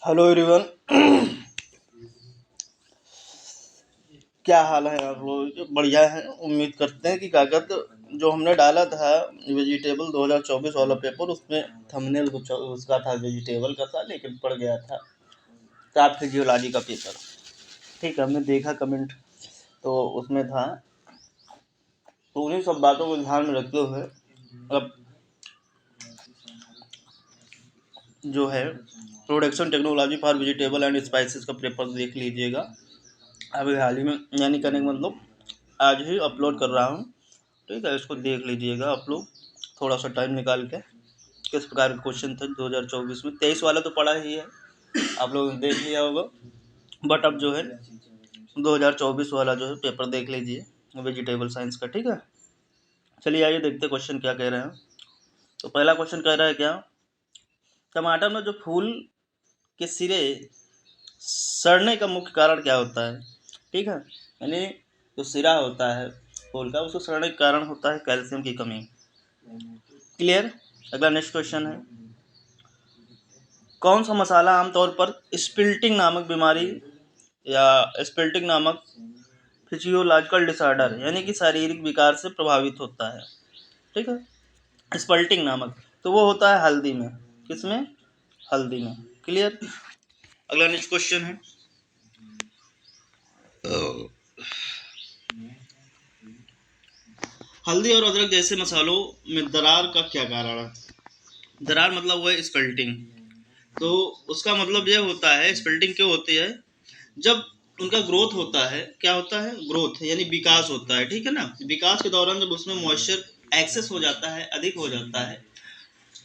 Hello everyone. क्या हाल है आप लोग? बढ़िया है। उम्मीद करते हैं कि कागज जो हमने डाला था वेजिटेबल 2024 वाला पेपर, उसमें थंबनेल कुछ उसका था, वेजिटेबल का था, लेकिन पड़ गया था क्राफ्ट फिजियोलॉजी का पेपर। ठीक है, हमने देखा कमेंट तो उसमें था, तो उन्हीं सब बातों को ध्यान में रखते हुए अब जो है production technology for vegetable and spices का पेपर देख लीजिएगा। अभी हाल ही में, यानी कहने का मतलब आज ही अपलोड कर रहा हूँ। ठीक है, इसको देख लीजिएगा आप लोग थोड़ा सा टाइम निकाल के। किस प्रकार के क्वेश्चन थे 2024 में? 23 वाला तो पढ़ा ही है, आप लोगों ने देख लिया होगा, बट अब जो है 2024 वाला जो है पेपर देख लीजिए वेजिटेबल साइंस का। ठीक है, चलिए आइए देखते क्वेश्चन क्या कह रहे हैं। तो पहला क्वेश्चन कह रहा है क्या, टमाटर में जो फूल के सिरे सड़ने का मुख्य कारण क्या होता है? ठीक है, यानी जो सिरा होता है फूल का, उसको सड़ने का कारण होता है कैल्शियम की कमी। क्लियर? अगला नेक्स्ट क्वेश्चन है, कौन सा मसाला आमतौर पर स्पिल्टिंग नामक बीमारी या स्पिल्टिंग नामक फिजियोलॉजिकल डिसऑर्डर यानी कि शारीरिक विकार से प्रभावित होता है? ठीक है, स्पल्टिंग नामक, तो वो होता है हल्दी में। किसमें? हल्दी में। क्लियर? अगला नेक्स्ट क्वेश्चन है, हल्दी और अदरक जैसे मसालों में दरार का क्या कारण है? दरार मतलब वो है स्पल्टिंग। तो उसका मतलब ये होता है, स्पल्टिंग क्यों होती है? जब उनका ग्रोथ होता है, क्या होता है? ग्रोथ यानी विकास होता है। ठीक है ना, विकास के दौरान जब उसमें मॉइस्चर एक्सेस हो जाता है, अधिक हो जाता है,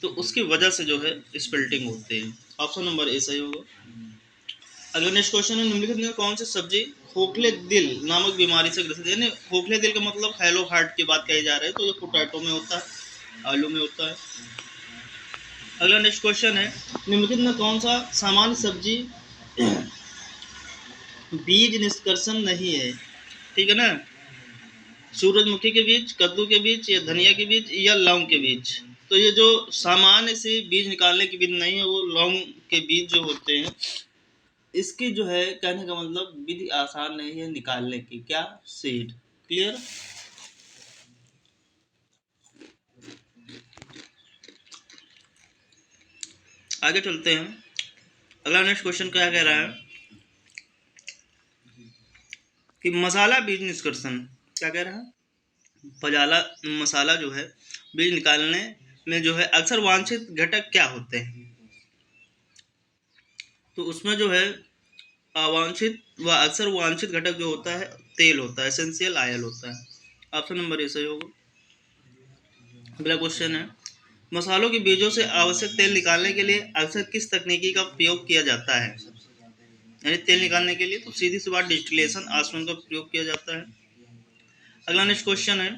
तो उसकी वजह से जो है स्पल्टिंग होती है। ऑप्शन नंबर ए सही होगा। अगला नेक्स्ट क्वेश्चन है, निम्नलिखित में कौन सी सब्जी खोखले दिल नामक बीमारी से ग्रसित है? यानी खोखले दिल का मतलब हेलो हार्ट की बात कही जा रही है, तो ये पोटैटो में होता है, आलू में होता है। अगला नेक्स्ट क्वेश्चन है, निम्नलिखित में कौन सा सामान्य सब्जी बीज निष्कर्षण नहीं है? ठीक है ना, सूरजमुखी के बीज, कद्दू के बीज, या धनिया के बीज, या लौंग के बीज। तो ये जो सामान्य से बीज निकालने की विधि नहीं है, वो लौंग के बीज जो होते हैं, इसकी जो है कहने का मतलब विधि आसान नहीं है निकालने की। क्या? सीड। क्लियर? आगे चलते हैं। अगला नेक्स्ट क्वेश्चन क्या कह रहा है कि मसाला बीज निष्कर्षण क्या कह रहा है? मसाला जो है बीज निकालने में जो है अक्सर वांछित घटक क्या होते हैं? तो उसमें जो है अवांछित व अक्सर वांछित घटक जो होता है तेल होता है, एसेंशियल ऑयल होता है। ऑप्शन नंबर ए सही होगा। अगला क्वेश्चन है, मसालों के बीजों से आवश्यक तेल निकालने के लिए अक्सर किस तकनीकी का प्रयोग किया जाता है? यानी तेल निकालने के लिए तो सीधी सी बात डिस्टिलेशन आसवन का प्रयोग किया जाता है। अगला नेक्स्ट क्वेश्चन है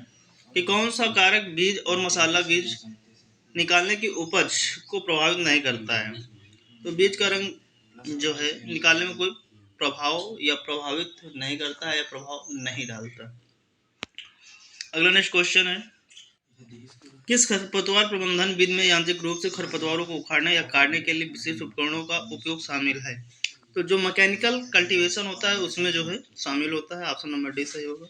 कि कौन सा कारक बीज और मसाला बीज निकालने की उपज को प्रभावित नहीं करता है? तो बीज का रंग जो है निकालने में कोई प्रभाव या प्रभावित नहीं करता है या प्रभाव नहीं डालता। अगला नेक्स्ट क्वेश्चन है, किस खरपतवार प्रबंधन विधि में यांत्रिक रूप से खरपतवारों को उखाड़ने या काटने के लिए विशेष उपकरणों का उपयोग शामिल है? तो जो मैकेनिकल कल्टीवेशन होता है उसमें जो है शामिल होता है। ऑप्शन नंबर डी सही होगा।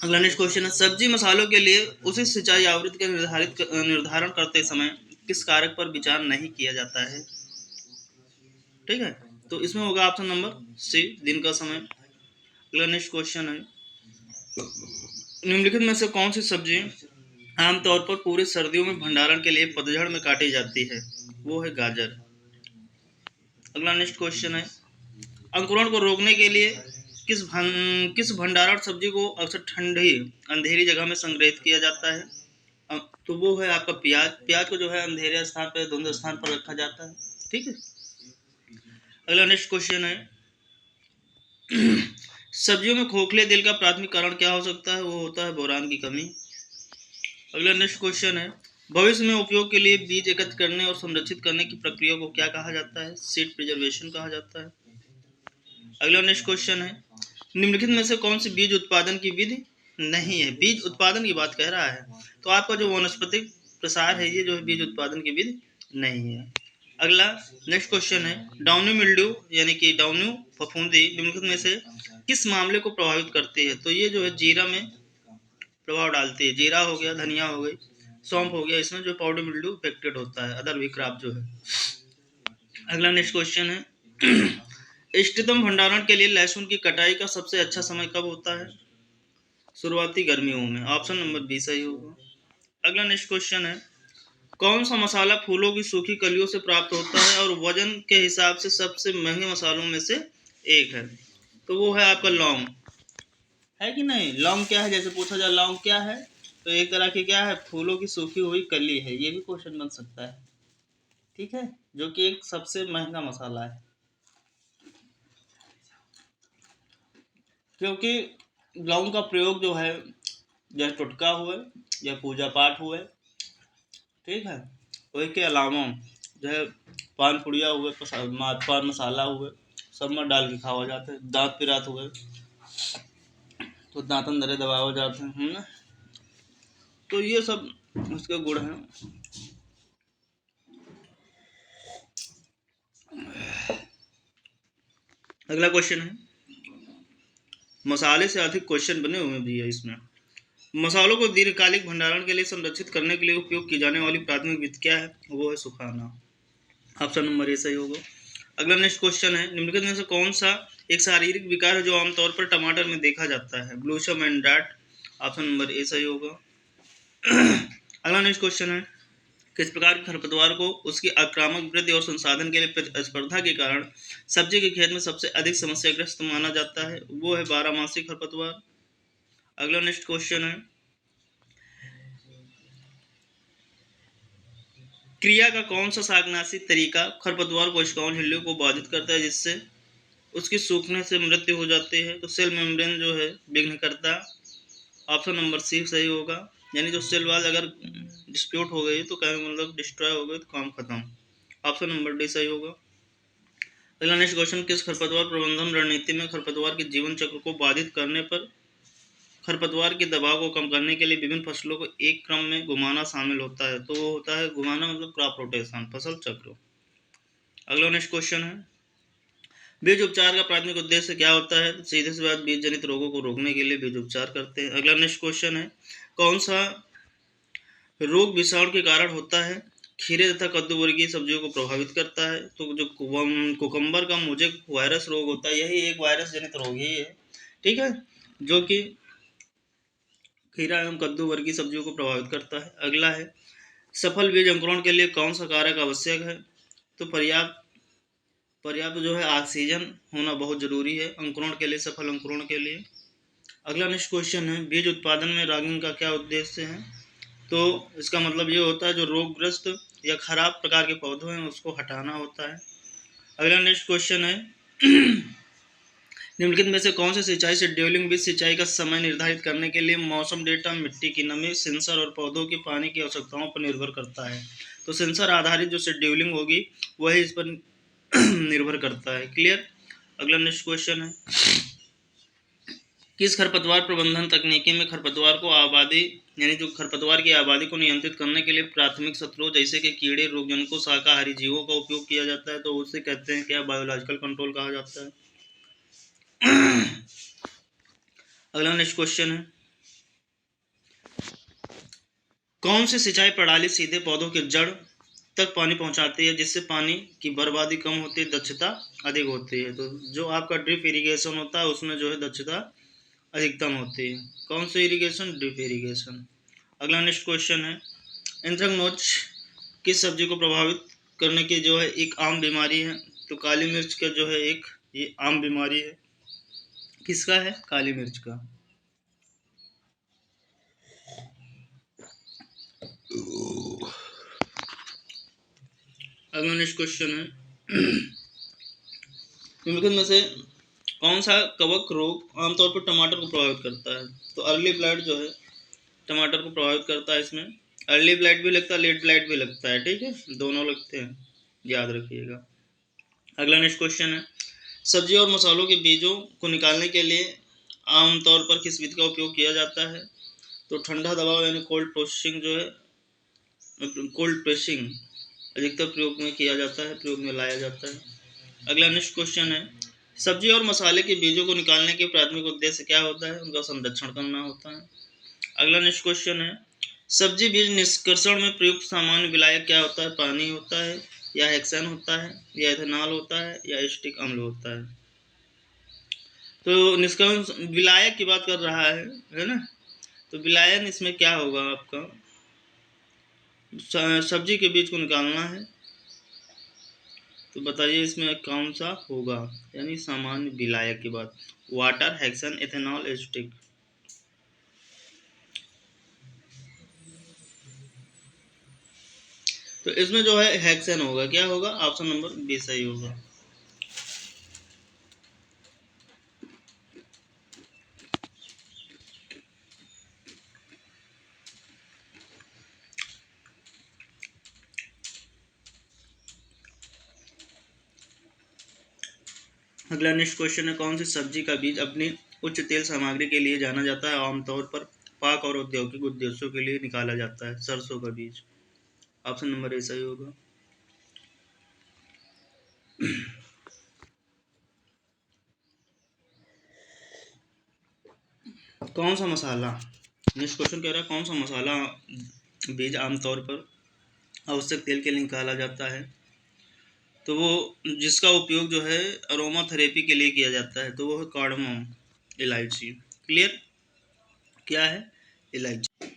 अगला नेक्स्ट क्वेश्चन है, सब्जी मसालों के लिए उसी सिंचाई आवृत्ति का निर्धारण करते समय किस कारक पर विचार नहीं किया जाता है? ठीक है, तो इसमें होगा ऑप्शन नंबर सी, दिन का समय। अगला नेक्स्ट क्वेश्चन है, निम्नलिखित में से कौन सी सब्जी आमतौर पर पूरे सर्दियों में भंडारण के लिए पतझड़ में काटी जाती है? वो है गाजर। अगला नेक्स्ट क्वेश्चन है, अंकुरण को रोकने के लिए किस भंडारण सब्जी को अक्सर ठंडी अंधेरी जगह में संग्रहित किया जाता है? तो वो है आपका प्याज। प्याज को जो है अंधेरे स्थान पर, धुंध स्थान पर रखा जाता है। ठीक है। अगला नेक्स्ट क्वेश्चन है, सब्जियों में खोखले दिल का प्राथमिक कारण क्या हो सकता है? वो होता है बोरान की कमी। अगला नेक्स्ट क्वेश्चन है, भविष्य में उपयोग के लिए बीज एकत्र करने और संरक्षित करने की प्रक्रिया को क्या कहा जाता है? सीड प्रिजर्वेशन कहा जाता है। अगला नेक्स्ट क्वेश्चन है, निम्नलिखित में से कौन सी बीज उत्पादन की विधि नहीं है? बीज उत्पादन की बात कह रहा है, तो आपका जो वनस्पतिक प्रसार है, ये जो है बीज उत्पादन की विधि नहीं है। अगला नेक्स्ट क्वेश्चन है, डाउनी मिल्ड्यू यानी कि डाउनी फफूंदी निम्नलिखित में से किस मामले को प्रभावित करती है? तो ये जो है जीरा में प्रभाव डालती है। जीरा हो गया, धनिया हो गई, सौंफ हो गया, इसमें जो पाउडर मिल्ड्यू इफेक्टेड होता है, अदर भी क्रॉप जो है। अगला नेक्स्ट क्वेश्चन है, इष्टतम भंडारण के लिए लहसुन की कटाई का सबसे अच्छा समय कब होता है? शुरुआती गर्मियों में। ऑप्शन नंबर बी सही होगा। अगला नेक्स्ट क्वेश्चन है, कौन सा मसाला फूलों की सूखी कलियों से प्राप्त होता है और वजन के हिसाब से सबसे महंगे मसालों में से एक है? तो वो है आपका लौंग, है कि नहीं? लौंग क्या है, जैसे पूछा जाए लौंग क्या है, तो एक तरह की क्या है, फूलों की सूखी हुई कली है। ये भी क्वेश्चन बन सकता है, ठीक है, जो कि एक सबसे महंगा मसाला है, क्योंकि लौंग का प्रयोग जो है, जैसे टुटका हुए या पूजा पाठ हुए, ठीक है, वही के अलावा जो है पान पुड़िया हुए, पान मसाला हुए, सब में डाल के खावा जाते हैं। दांत पिरात हुए तो दांतन दरे दबाए जाते हैं, है ना? तो ये सब उसके गुण हैं। अगला क्वेश्चन है, मसाले से अधिक क्वेश्चन बने हुए भी है इसमें। मसालों को दीर्घकालिक भंडारण के लिए संरक्षित करने के लिए उपयोग की जाने वाली प्राथमिक विधि क्या है? वो है सुखाना। ऑप्शन नंबर ए सही होगा। अगला नेक्स्ट क्वेश्चन है, निम्नलिखित में से कौन सा एक शारीरिक विकार है जो आमतौर पर टमाटर में देखा जाता है? ब्लूशम एंड डार्ट। ऑप्शन नंबर ए सही होगा। अगला नेक्स्ट क्वेश्चन है, किस प्रकार के खरपतवार को उसकी आक्रामक वृद्धि और संसाधन के लिए प्रतिस्पर्धा के कारण सब्जी के खेत में सबसे अधिक समस्याग्रस्त माना जाता है? वो है बारहमासी खरपतवार। अगला नेक्स्ट क्वेश्चन है, क्रिया का कौन सा शाकनाशी तरीका खरपतवार कोशिकाओं झिल्लियों को बाधित करता है जिससे उसकी सूखने से मृत्यु हो जाती है? तो सेल मेम्ब्रेन जो है विघ्न करता। ऑप्शन नंबर सी सही होगा। यानी जो सेल वाल अगर डिस्प्यूट हो गई तो कहने मतलब डिस्ट्रॉय हो गई तो काम खत्म। ऑप्शन नंबर डी सही होगा। अगला नेक्स्ट क्वेश्चन, किस खरपतवार प्रबंधन रणनीति में खरपतवार के जीवन चक्र को बाधित करने पर खरपतवार के दबाव को कम करने के लिए विभिन्न फसलों को एक क्रम में घुमाना शामिल होता है? तो वो होता है घुमाना मतलब क्रॉप रोटेशन, फसल चक्र। अगला नेक्स्ट क्वेश्चन है, बीज उपचार का प्राथमिक उद्देश्य क्या होता है? सीधे सी बात, बीज जनित रोगों को रोकने के लिए बीज उपचार करते हैं। अगला नेक्स्ट क्वेश्चन है, कौन सा रोग विषाणु के कारण होता है? खीरे तथा कद्दू वर्गीय सब्जियों को प्रभावित करता है। तो जो कुकम्बर का मोजेक वायरस रोग होता है, यही एक वायरस जनित रोग ही है, ठीक है, जो कि खीरा एवं कद्दू वर्गीय सब्जियों को प्रभावित करता है। अगला है, सफल बीज अंकुरण के लिए कौन सा कारक आवश्यक है? तो पर्याप्त पर्याप्त जो है ऑक्सीजन होना बहुत जरूरी है अंकुरण के लिए, सफल अंकुरण के लिए। अगला नेक्स्ट क्वेश्चन है, बीज उत्पादन में रैगिंग का क्या उद्देश्य है? तो इसका मतलब ये होता है जो रोगग्रस्त या खराब प्रकार के पौधे हैं उसको हटाना होता है। अगला नेक्स्ट क्वेश्चन है, निम्नलिखित में से कौन से सिंचाई शेड्यूलिंग बीज सिंचाई का समय निर्धारित करने के लिए मौसम डेटा, मिट्टी की नमी, सेंसर और पौधों की पानी की आवश्यकताओं पर निर्भर करता है? तो सेंसर आधारित जो शेड्यूलिंग होगी वही इस पर निर्भर करता है। क्लियर। अगला नेक्स्ट क्वेश्चन है, किस खरपतवार प्रबंधन तकनीकी में खरपतवार को आबादी यानी जो खरपतवार की आबादी को नियंत्रित करने के लिए प्राथमिक शत्रुओं जैसे कि कीड़े, रोगजनकों, शाकाहारी जीवों का उपयोग किया जाता है? तो उसे कहते हैं क्या? बायोलॉजिकल कंट्रोल कहा जाता है। अगला नेक्स्ट क्वेश्चन है, कौन सी सिंचाई प्रणाली सीधे पौधों के जड़ तक पानी पहुंचाती है जिससे पानी की बर्बादी कम होती है, दक्षता अधिक होती है? तो जो आपका ड्रिप इरिगेशन होता है उसमें जो है दक्षता अधिकतम होती है। कौन सी इरिगेशन? Drip irrigation. अगला नेक्स्ट क्वेश्चन है, एंथ्रेक्नोज किस सब्जी को प्रभावित करने की जो है एक आम बीमारी है? तो काली मिर्च का जो है एक ये आम बीमारी है। किसका है? काली मिर्च का। अगला नेक्स्ट क्वेश्चन है, निम्नलिखित में से कौन सा कवक रोग आमतौर पर टमाटर को प्रभावित करता है? तो अर्ली ब्लाइट जो है टमाटर को प्रभावित करता है। इसमें अर्ली ब्लाइट भी लगता है, लेट ब्लाइट भी लगता है, ठीक है, दोनों लगते हैं, याद रखिएगा। अगला नेक्स्ट क्वेश्चन है, सब्जी और मसालों के बीजों को निकालने के लिए आमतौर पर किस विधि का उपयोग किया जाता है? तो ठंडा दबाव यानी कोल्ड प्रोसेसिंग जो है, कोल्ड प्रेसिंग अधिकतर प्रयोग में किया जाता है, प्रयोग में लाया जाता है। अगला नेक्स्ट क्वेश्चन है, सब्जी और मसाले के बीजों को निकालने के प्राथमिक उद्देश्य क्या होता है? उनका संरक्षण करना होता है। अगला नेक्स्ट क्वेश्चन है, सब्जी बीज निष्कर्षण में प्रयुक्त सामान्य विलायक क्या होता है? पानी होता है, या हेक्सेन होता है, या इथेनॉल होता है, या एसिटिक अम्ल होता है? तो निष्कर्षण विलायक की बात कर रहा है ना? तो विलायन इसमें क्या होगा आपका? सब्जी के बीज को निकालना है, तो बताइए इसमें कौन सा होगा? यानी सामान्य विलायक की बात, वाटर, हेक्सेन, इथेनॉल, एसिटिक। तो इसमें जो है हेक्सेन होगा। क्या होगा? ऑप्शन नंबर बी सही होगा। अगला नेक्स्ट क्वेश्चन है, कौन सी सब्जी का बीज अपनी उच्च तेल सामग्री के लिए जाना जाता है? आमतौर पर पाक और औद्योगिक उद्देश्यों के लिए निकाला जाता है। सरसों का बीज। ऑप्शन नंबर ए सही होगा। कौन सा मसाला, नेक्स्ट क्वेश्चन कह रहा है कौन सा मसाला बीज आमतौर पर आवश्यक तेल के लिए निकाला जाता है? तो वो जिसका उपयोग जो है अरोमा थेरेपी के लिए किया जाता है, तो वो है कार्डमम, इलायची। क्लियर? क्या है? इलायची।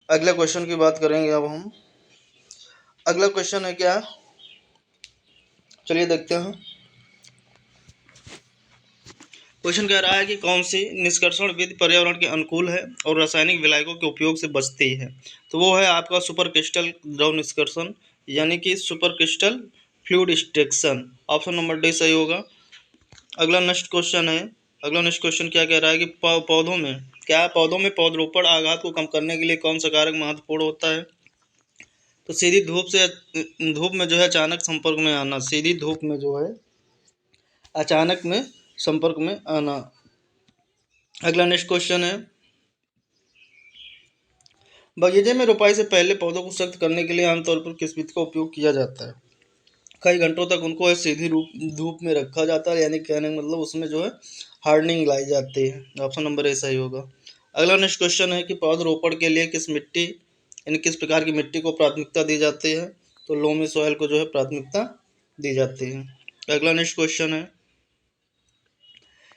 अगले क्वेश्चन की बात करेंगे अब हम। अगला क्वेश्चन है क्या? चलिए देखते हैं। क्वेश्चन कह रहा है कि कौन सी निष्कर्षण विधि पर्यावरण के अनुकूल है और रासायनिक विलायकों के उपयोग से बचती है? तो वो है आपका सुपर क्रिस्टल द्रव निष्कर्षण, यानी कि super crystal fluid extraction. Option number D सही होगा। अगला नेक्स्ट क्वेश्चन है, अगला नेक्स्ट क्वेश्चन क्या कह रहा है कि पौधों में पौधरोपण आघात को कम करने के लिए कौन सा कारक महत्वपूर्ण होता है? तो सीधी धूप में जो है अचानक संपर्क में आना, सीधी धूप में जो है अचानक में संपर्क में आना। अगला नेक्स्ट क्वेश्चन है, बगीचे में रोपाई से पहले पौधों को सख्त करने के लिए आमतौर पर किस विधि का उपयोग किया जाता है? कई घंटों तक उनको सीधी धूप में रखा जाता है, यानी कहने का मतलब उसमें जो है हार्डनिंग लाई जाती है। ऑप्शन नंबर ए सही होगा। अगला नेक्स्ट क्वेश्चन है कि पौधरोपण के लिए किस प्रकार की मिट्टी को प्राथमिकता दी जाती है? तो लोमी सॉइल को जो है प्राथमिकता दी जाती है। अगला नेक्स्ट क्वेश्चन है,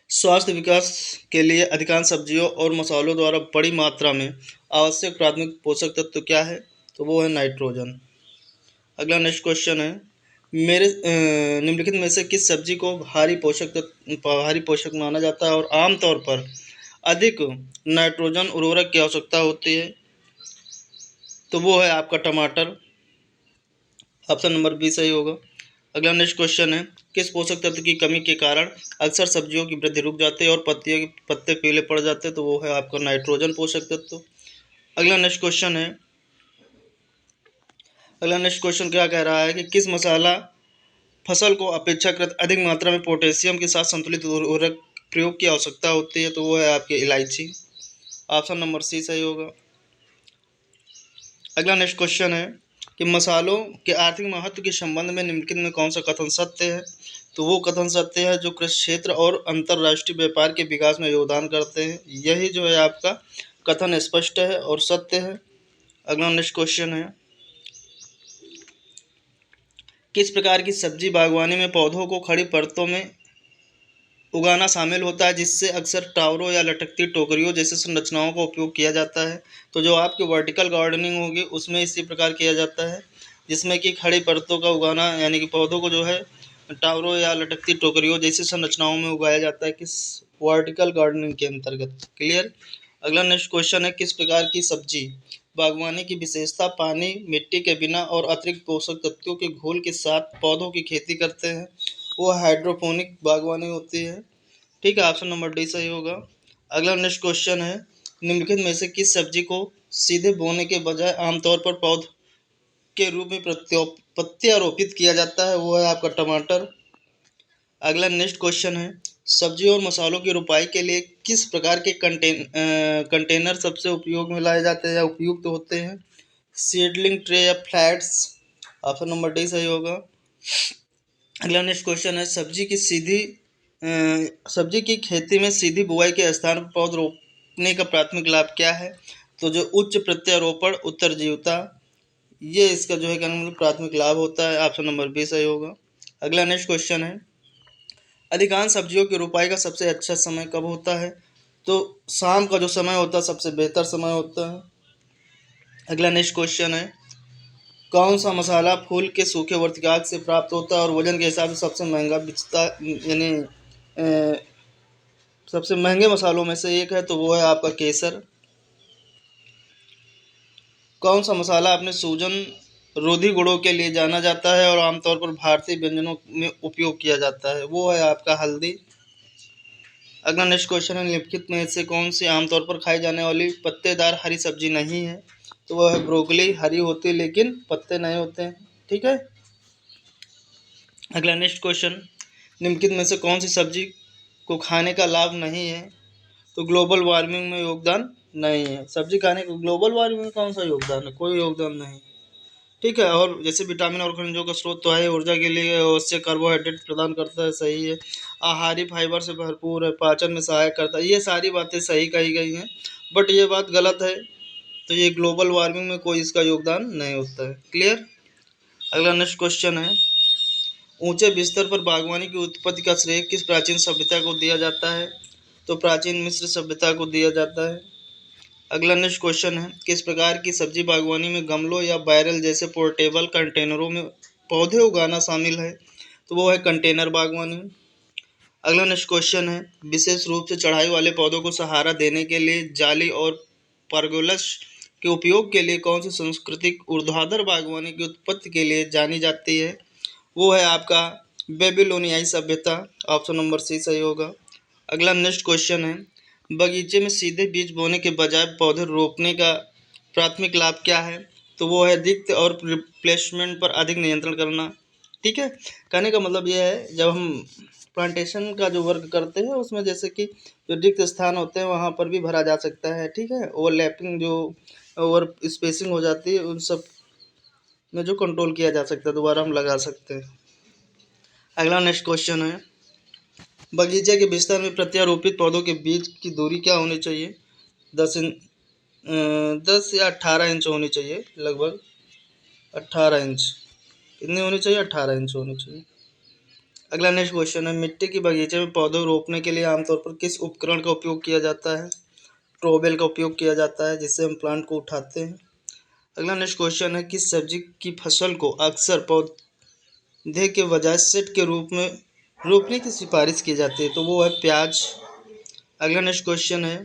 स्वास्थ्य विकास के लिए अधिकांश सब्जियों और मसालों द्वारा बड़ी मात्रा में आवश्यक प्राथमिक पोषक तत्व क्या है? तो वो है नाइट्रोजन। अगला नेक्स्ट क्वेश्चन है, निम्नलिखित में से किस सब्जी को भारी पोषक माना जाता है और आमतौर पर अधिक नाइट्रोजन उर्वरक की आवश्यकता होती है? तो वो है आपका टमाटर। ऑप्शन नंबर बी सही होगा। अगला नेक्स्ट क्वेश्चन है, किस पोषक तत्व की कमी के कारण अक्सर सब्जियों की वृद्धि रुक जाती है और पत्ते पीले पड़ जाते हैं? तो वो है आपका नाइट्रोजन पोषक तत्व। अगला नेक्स्ट क्वेश्चन है, अगला नेक्स्ट क्वेश्चन क्या कह रहा है कि किस मसाला फसल को अपेक्षाकृत अधिक मात्रा में पोटेशियम के साथ संतुलित उर्वरक प्रयोग की आवश्यकता होती है? तो वो है आपकी इलायची। ऑप्शन नंबर सी सही होगा। अगला नेक्स्ट क्वेश्चन है कि मसालों के आर्थिक महत्व के संबंध में निम्नलिखित में कौन सा कथन सत्य है? तो वो कथन सत्य है जो कृषि क्षेत्र और अंतर्राष्ट्रीय व्यापार के विकास में योगदान करते हैं। यही जो है आपका कथन स्पष्ट है और सत्य है। अगला नेक्स्ट क्वेश्चन है, किस प्रकार की सब्जी बागवानी में पौधों को खड़ी परतों में उगाना शामिल होता है, जिससे अक्सर टावरों या लटकती टोकरियों जैसे संरचनाओं का उपयोग किया जाता है? तो जो आपकी वर्टिकल गार्डनिंग होगी उसमें इसी प्रकार किया जाता है, जिसमें कि खड़ी परतों का उगाना, यानी कि पौधों को जो है टावरों या लटकती टोकरियों जैसी संरचनाओं में उगाया जाता है, किस वर्टिकल गार्डनिंग के अंतर्गत। क्लियर? अगला नेक्स्ट क्वेश्चन है, किस प्रकार की सब्जी बागवानी की विशेषता पानी, मिट्टी के बिना और अतिरिक्त पोषक तत्वों के घोल के साथ पौधों की खेती करते हैं? वो हाइड्रोपोनिक बागवानी होती है। ठीक है, ऑप्शन नंबर डी सही होगा। अगला नेक्स्ट क्वेश्चन है, निम्नलिखित में से किस सब्जी को सीधे बोने के बजाय आमतौर पर पौध के रूप में प्रत्यारोपित किया जाता है? वो है आपका टमाटर। अगला नेक्स्ट क्वेश्चन है, सब्जियों और मसालों की रोपाई के लिए किस प्रकार के कंटेनर सबसे उपयोग में लाए जाते हैं या उपयुक्त होते हैं? सीडलिंग ट्रे या फ्लैट्स? ऑप्शन नंबर डी सही होगा। अगला नेक्स्ट क्वेश्चन है, सब्जी की खेती में सीधी बुआई के स्थान पर पौध रोपने का प्राथमिक लाभ क्या है? तो जो उच्च प्रत्यारोपण, उत्तरजीविता, ये इसका जो है क्या मतलब प्राथमिक लाभ होता है। ऑप्शन नंबर बी सही होगा। अगला नेक्स्ट क्वेश्चन है, अधिकांश सब्जियों की रुपाई का सबसे अच्छा समय कब होता है? तो शाम का जो समय होता है सबसे बेहतर समय होता है। अगला नेक्स्ट क्वेश्चन है, कौन सा मसाला फूल के सूखे वर्तिकाग से प्राप्त होता है और वजन के हिसाब से सबसे महंगा बिकता, यानी सबसे महंगे मसालों में से एक है, तो वो है आपका केसर। कौन सा मसाला अपने सूजन रोधी गुणों के लिए जाना जाता है और आमतौर पर भारतीय व्यंजनों में उपयोग किया जाता है? वो है आपका हल्दी। अगला नेक्स्ट क्वेश्चन है, निम्नलिखित में से कौन सी आमतौर पर खाई जाने वाली पत्तेदार हरी सब्जी नहीं है? तो वह है ब्रोकली। हरी होती है लेकिन पत्ते नहीं होते हैं, ठीक है। अगला नेक्स्ट क्वेश्चन, निम्नलिखित में से कौन सी सब्जी को खाने का लाभ नहीं है? तो ग्लोबल वार्मिंग में योगदान नहीं है। सब्जी खाने का ग्लोबल वार्मिंग में कौन सा योगदान है? कोई योगदान नहीं, ठीक है। और जैसे विटामिन और खनिजों का स्रोत तो है, ऊर्जा के लिए आवश्यक कार्बोहाइड्रेट प्रदान करता है, सही है। आहारी फाइबर से भरपूर है, पाचन में सहायक करता है, ये सारी बातें सही कही गई हैं, बट ये बात गलत है। तो ये ग्लोबल वार्मिंग में कोई इसका योगदान नहीं होता है। क्लियर। अगला नेक्स्ट क्वेश्चन है, ऊंचे बिस्तर पर बागवानी की उत्पत्ति का श्रेय किस प्राचीन सभ्यता को दिया जाता है? तो प्राचीन मिस्र सभ्यता को दिया जाता है। अगला नेक्स्ट क्वेश्चन है, किस प्रकार की सब्जी बागवानी में गमलों या बैरल जैसे पोर्टेबल कंटेनरों में पौधे उगाना शामिल है? तो वो है कंटेनर बागवानी। अगला नेक्स्ट क्वेश्चन है, विशेष रूप से चढ़ाई वाले पौधों को सहारा देने के लिए जाली और परगोलस के उपयोग के लिए कौन सी सांस्कृतिक ऊर्ध्वाधर बागवानी की उत्पत्ति के लिए जानी जाती है? वो है आपका बेबीलोनियाई सभ्यता। ऑप्शन नंबर सी सही होगा। अगला नेक्स्ट क्वेश्चन है, बगीचे में सीधे बीज बोने के बजाय पौधे रोपने का प्राथमिक लाभ क्या है? तो वो है रिक्त और रिप्लेसमेंट पर अधिक नियंत्रण करना, ठीक है। कहने का मतलब ये है, जब हम प्लांटेशन का जो वर्क करते हैं उसमें जैसे कि जो रिक्त स्थान होते हैं वहाँ पर भी भरा जा सकता है, ठीक है। ओवरलैपिंग जो ओवर स्पेसिंग हो जाती है उन सब में जो कंट्रोल किया जा सकता है, दोबारा हम लगा सकते हैं। अगला नेक्स्ट क्वेश्चन है, बगीचे के बिस्तर में प्रत्यारोपित पौधों के बीच की दूरी क्या होनी चाहिए? 10 या 18 इंच होनी चाहिए, लगभग 18 इंच। कितनी होनी चाहिए? 18 इंच होनी चाहिए। अगला नेक्स्ट क्वेश्चन है, मिट्टी की बगीचे में पौधे रोपने के लिए आमतौर पर किस उपकरण का उपयोग किया जाता है? ट्रोवेल का उपयोग किया जाता है, जिससे हम प्लांट को उठाते हैं। अगला नेक्स्ट क्वेश्चन है, किस सब्जी की फसल को अक्सर पौधे के बजाय सेट के रूप में रोपने की सिफारिश की जाती है? तो वो है प्याज। अगला नेक्स्ट क्वेश्चन है,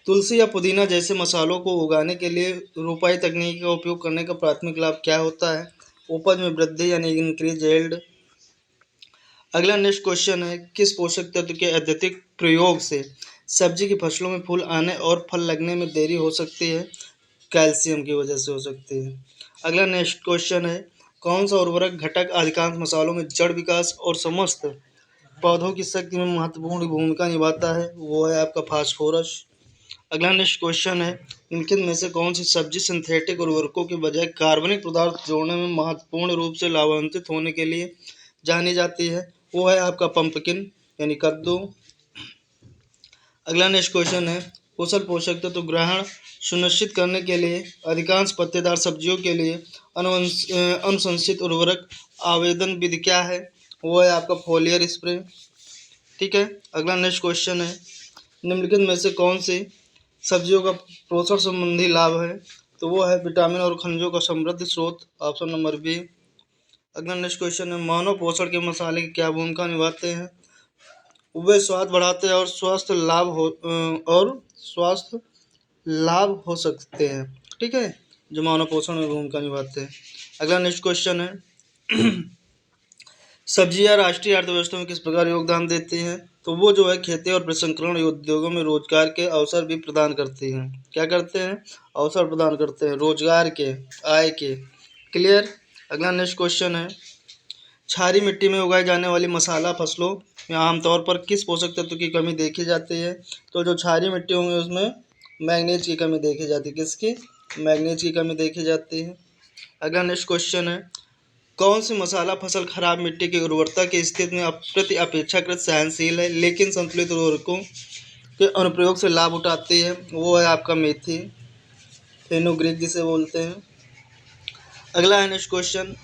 तुलसी या पुदीना जैसे मसालों को उगाने के लिए रोपाई तकनीक का उपयोग करने का प्राथमिक लाभ क्या होता है? उपज में वृद्धि यानी इंक्रीज यील्ड। अगला नेक्स्ट क्वेश्चन है, किस पोषक तत्व के अत्यधिक प्रयोग से सब्जी की फसलों में फूल आने और फल लगने में देरी हो सकती है? कैल्शियम की वजह से हो सकती है। अगला नेक्स्ट क्वेश्चन है, कौन सा उर्वरक घटक अधिकांश मसालों में जड़ विकास और समस्त पौधों की शक्ति में महत्वपूर्ण भूमिका निभाता है? वो है आपका फास्फोरस। अगला नेक्स्ट क्वेश्चन है, निम्नलिखित में से कौन सी सब्जी सिंथेटिक उर्वरकों के बजाय कार्बनिक पदार्थ जोड़ने में महत्वपूर्ण रूप से लाभान्वित होने के लिए जानी जाती है? वो है आपका पंपकिन यानी कद्दू। अगला नेक्स्ट क्वेश्चन है, कुशल पोषक तत्व ग्रहण सुनिश्चित करने के लिए अधिकांश पत्तेदार सब्जियों के लिए अनुशंसित उर्वरक आवेदन विधि क्या है? वो है आपका फोलियर स्प्रे, ठीक है। अगला नेक्स्ट क्वेश्चन है, निम्नलिखित में से कौन सी सब्जियों का पोषण संबंधी लाभ है? तो वो है विटामिन और खनिजों का समृद्ध स्रोत। Option number B. अगला नेक्स्ट क्वेश्चन है, मानव पोषण के मसाले की क्या भूमिका निभाते हैं? वे स्वाद बढ़ाते हैं और स्वास्थ्य लाभ हो सकते हैं, ठीक है, जो मानव पोषण में भूमिका निभाते हैं। अगला नेक्स्ट क्वेश्चन है, सब्जियां राष्ट्रीय अर्थव्यवस्था में किस प्रकार योगदान देती हैं? तो वो जो है खेती और प्रसंस्करण उद्योगों में रोजगार के अवसर भी प्रदान करती हैं। क्या करते हैं? अवसर प्रदान करते हैं, रोजगार के, आय के। क्लियर। अगला नेक्स्ट क्वेश्चन है, क्षारीय मिट्टी में उगाई जाने वाली मसाला फसलों में आमतौर पर किस पोषक तत्व की कमी देखी जाती है? तो जो क्षारीय मिट्टी होंगी उसमें मैग्नीज की कमी देखी जाती है। किसकी? मैग्नीज की कमी देखी जाती है। अगला नेक्स्ट क्वेश्चन है, कौन सी मसाला फसल खराब मिट्टी की उर्वरता की स्थिति में प्रति अपेक्षाकृत सहनशील है लेकिन संतुलित उर्वरकों के अनुप्रयोग से लाभ उठाती है? वो है आपका मेथी, फेनुग्रीक जिसे बोलते हैं। अगला है नेक्स्ट क्वेश्चन,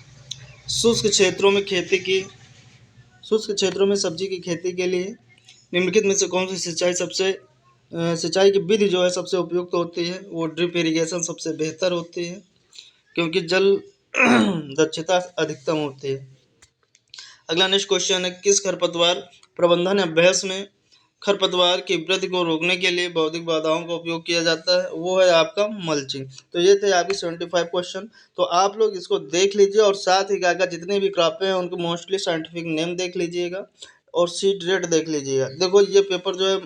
शुष्क क्षेत्रों में खेती की शुष्क क्षेत्रों में सब्जी की खेती के लिए निम्नलिखित में से कौन सी सिंचाई की विधि जो है सबसे उपयुक्त होती है? वो ड्रिप इरिगेशन सबसे बेहतर होती है क्योंकि जल दक्षता अधिकतम होती है। अगला नेक्स्ट क्वेश्चन है, किस खरपतवार प्रबंधन अभ्यास में खरपतवार की वृद्धि को रोकने के लिए भौतिक बाधाओं का उपयोग किया जाता है? वो है आपका मल्चिंग। तो ये थे आपकी 75 क्वेश्चन। तो आप लोग इसको देख लीजिए और साथ ही क्या जितने भी क्रॉपें हैं उनको मोस्टली साइंटिफिक नेम देख लीजिएगा और सीड रेट देख लीजिएगा। देखो ये पेपर जो है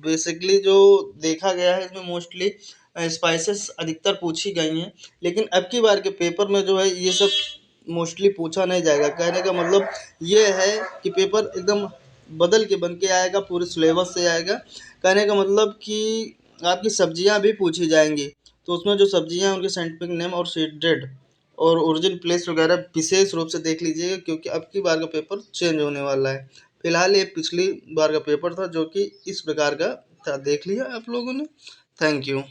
बेसिकली जो देखा गया है इसमें मोस्टली स्पाइसेस अधिकतर पूछी गई हैं, लेकिन अब की बार के पेपर में जो है ये सब मोस्टली पूछा नहीं जाएगा। कहने का मतलब ये है कि पेपर एकदम बदल के बन के आएगा, पूरे सिलेबस से आएगा। कहने का मतलब कि आपकी सब्जियां भी पूछी जाएंगी, तो उसमें जो सब्जियां हैं उनके साइंटिफिक नेम और सीडेड और ओरिजिन प्लेस वगैरह विशेष रूप से देख लीजिएगा क्योंकि अब की बार का पेपर चेंज होने वाला है। फिलहाल ये पिछली बार का पेपर था जो कि इस प्रकार का था, देख लिया आप लोगों ने। Thank you.